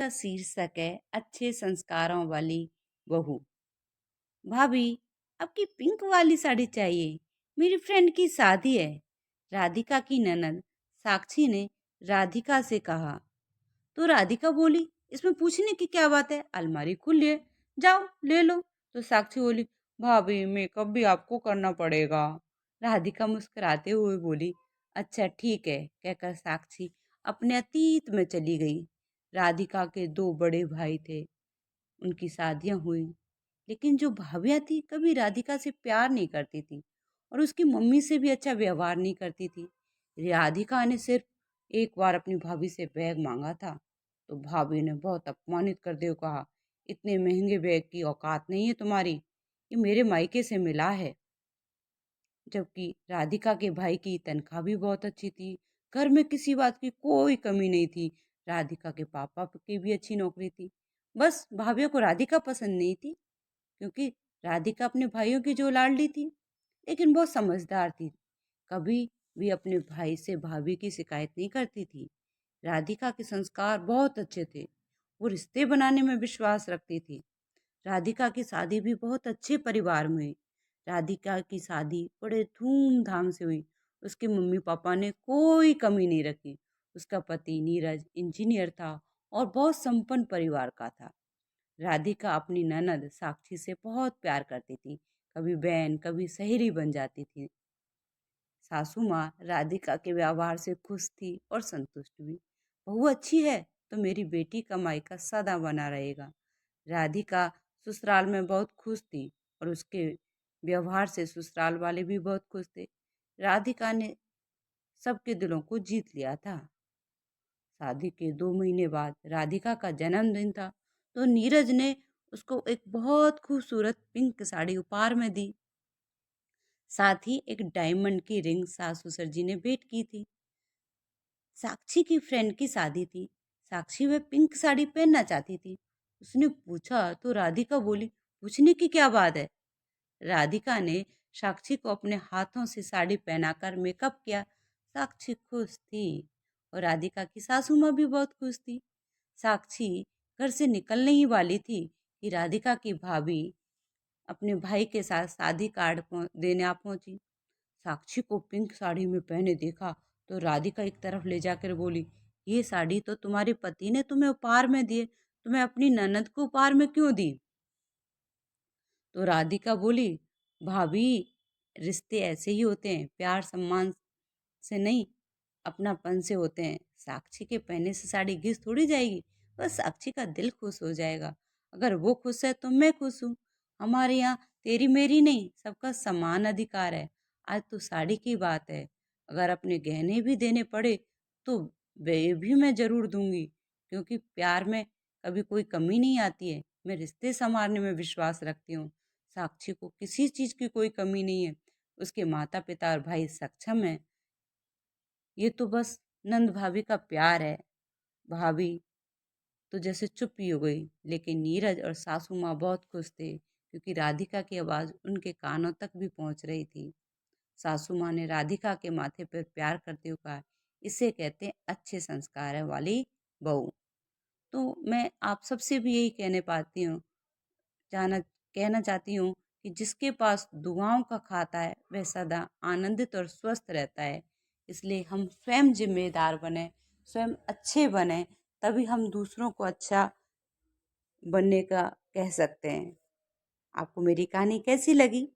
का शीर्षक है अच्छे संस्कारों वाली बहू। भाभी, आपकी पिंक वाली साड़ी चाहिए। मेरी फ्रेंड की शादी है। राधिका की ननद साक्षी ने राधिका से कहा। तो राधिका बोली, इसमें पूछने की क्या बात है, अलमारी खुली है, जाओ ले लो। तो साक्षी बोली, भाभी मेकअप भी आपको करना पड़ेगा। राधिका मुस्कुराते हुए बोली, अच्छा ठीक है, कहकर साक्षी अपने अतीत में चली गई। राधिका के दो बड़े भाई थे, उनकी शादियां हुई, लेकिन जो भाभियां थी कभी राधिका से प्यार नहीं करती थी और उसकी मम्मी से भी अच्छा व्यवहार नहीं करती थी। राधिका ने सिर्फ एक बार अपनी भाभी से बैग मांगा था, तो भाभी ने बहुत अपमानित करते हुए कहा, इतने महंगे बैग की औकात नहीं है तुम्हारी, ये मेरे मायके से मिला है। जबकि राधिका के भाई की तनख्वाह भी बहुत अच्छी थी, घर में किसी बात की कोई कमी नहीं थी। राधिका के पापा की भी अच्छी नौकरी थी। बस भाभियों को राधिका पसंद नहीं थी, क्योंकि राधिका अपने भाइयों की जो लाडली थी, लेकिन बहुत समझदार थी। कभी भी अपने भाई से भाभी की शिकायत नहीं करती थी। राधिका के संस्कार बहुत अच्छे थे। वो रिश्ते बनाने में विश्वास रखती थी। राधिका की शादी भी बहुत अच्छे परिवार में हुई। राधिका की शादी बड़े धूमधाम से हुई। उसके मम्मी पापा ने कोई कमी नहीं रखी। उसका पति नीरज इंजीनियर था और बहुत संपन्न परिवार का था। राधिका अपनी ननद साक्षी से बहुत प्यार करती थी। कभी बहन कभी सहेली बन जाती थी। सासू माँ राधिका के व्यवहार से खुश थी और संतुष्ट भी। बहू अच्छी है तो मेरी बेटी का मायका सदा बना रहेगा। राधिका ससुराल में बहुत खुश थी और उसके व्यवहार से ससुराल वाले भी बहुत खुश थे। राधिका ने सबके दिलों को जीत लिया था। शादी के 2 महीने बाद राधिका का जन्मदिन था, तो नीरज ने उसको एक बहुत खूबसूरत पिंक साड़ी उपहार में दी। साथ ही एक डायमंड की रिंग सास ससुर जी ने भेंट की थी। साक्षी की फ्रेंड की शादी थी। साक्षी वह पिंक साड़ी पहनना चाहती थी। उसने पूछा तो राधिका बोली, पूछने की क्या बात है। राधिका ने साक्षी को अपने हाथों से साड़ी पहनाकर मेकअप किया। साक्षी खुश थी और राधिका की सासू माँ भी बहुत खुश थी। साक्षी घर से निकलने ही वाली थी कि राधिका की भाभी अपने भाई के साथ शादी कार्ड देने आ पहुंची। साक्षी को पिंक साड़ी में पहने देखा तो राधिका एक तरफ ले जाकर बोली, ये साड़ी तो तुम्हारे पति ने तुम्हें उपहार में दी है, तुम्हें अपनी ननद को उपहार में क्यों दी। तो राधिका बोली, भाभी रिश्ते ऐसे ही होते हैं, प्यार सम्मान से नहीं, अपनापन से होते हैं। साक्षी के पहने से साड़ी घिस थोड़ी जाएगी, बस साक्षी का दिल खुश हो जाएगा। अगर वो खुश है तो मैं खुश हूँ। हमारे यहाँ तेरी मेरी नहीं, सबका समान अधिकार है। आज तो साड़ी की बात है, अगर अपने गहने भी देने पड़े तो वे भी मैं जरूर दूंगी, क्योंकि प्यार में कभी कोई कमी नहीं आती है। मैं रिश्ते संवारने में विश्वास रखती हूँ। साक्षी को किसी चीज की कोई कमी नहीं है। उसके माता पिता और भाई सक्षम है। ये तो बस नंद भाभी का प्यार है। भाभी तो जैसे चुप ही हो गई, लेकिन नीरज और सासू माँ बहुत खुश थे, क्योंकि राधिका की आवाज उनके कानों तक भी पहुंच रही थी। सासू माँ ने राधिका के माथे पर प्यार करते हुए कहा, इसे कहते हैं अच्छे संस्कार वाली बहू। तो मैं आप सबसे भी यही कहने पाती हूँ, जाना कहना चाहती हूँ कि जिसके पास दुआओं का खाता है वह सदा आनंदित और स्वस्थ रहता है। इसलिए हम स्वयं जिम्मेदार बने, स्वयं अच्छे बने, तभी हम दूसरों को अच्छा बनने का कह सकते हैं। आपको मेरी कहानी कैसी लगी?